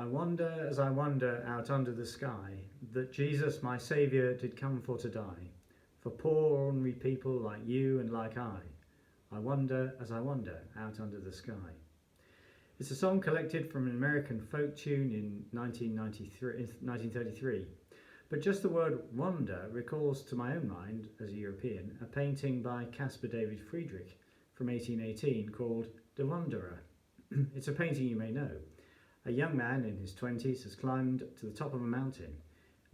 I wonder as I wonder out under the sky that Jesus, my Saviour, did come for to die, for poor ordinary people like you and like I. I wonder as I wonder out under the sky. It's a song collected from an American folk tune in 1933. But just the word wonder recalls to my own mind, as a European, a painting by Caspar David Friedrich from 1818 called The Wanderer. It's a painting you may know. A young man in his 20s has climbed to the top of a mountain.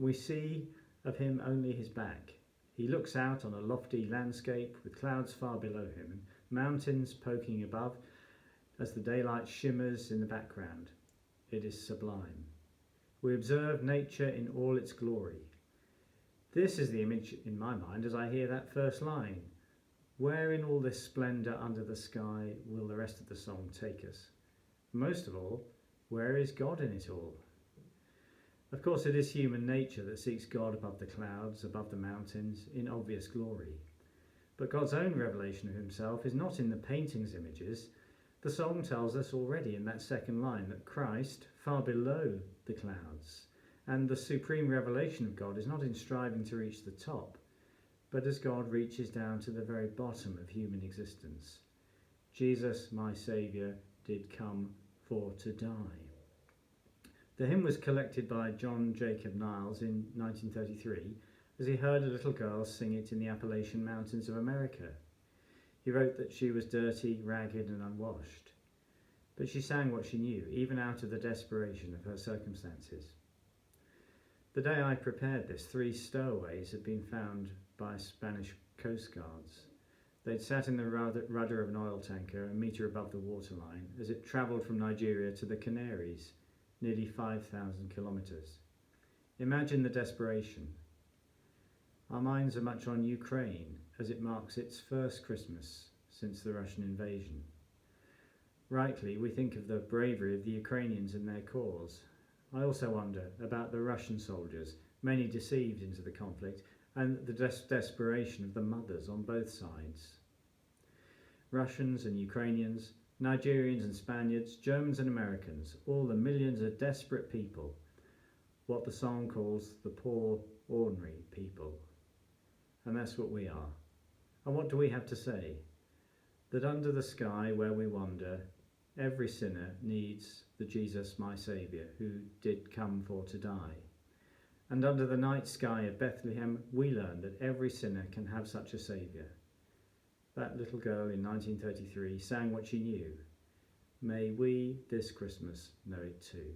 We see of him only his back. He looks out on a lofty landscape with clouds far below him and mountains poking above as the daylight shimmers in the background. It is sublime. We observe nature in all its glory. This is the image in my mind as I hear that first line. Where in all this splendour under the sky will the rest of the song take us? Most of all, where is God in it all? Of course, it is human nature that seeks God above the clouds, above the mountains, in obvious glory. But God's own revelation of himself is not in the painting's images. The song tells us already in that second line that Christ, far below the clouds, and the supreme revelation of God is not in striving to reach the top, but as God reaches down to the very bottom of human existence. Jesus, my Saviour, did come for to die. The hymn was collected by John Jacob Niles in 1933 as he heard a little girl sing it in the Appalachian Mountains of America. He wrote that she was dirty, ragged and unwashed, but she sang what she knew, even out of the desperation of her circumstances. The day I prepared this, 3 stowaways had been found by Spanish coast guards. They'd sat in the rudder of an oil tanker a metre above the waterline as it travelled from Nigeria to the Canaries, nearly 5,000 kilometres. Imagine the desperation. Our minds are much on Ukraine as it marks its first Christmas since the Russian invasion. Rightly, we think of the bravery of the Ukrainians in their cause. I also wonder about the Russian soldiers, many deceived into the conflict, and the desperation of the mothers on both sides. Russians and Ukrainians, Nigerians and Spaniards, Germans and Americans, all the millions of desperate people, what the song calls the poor, ordinary people. And that's what we are. And what do we have to say? That under the sky where we wander, every sinner needs the Jesus, my Saviour, who did come for to die. And under the night sky of Bethlehem, we learn that every sinner can have such a Saviour. That little girl in 1933 sang what she knew. May we this Christmas know it too.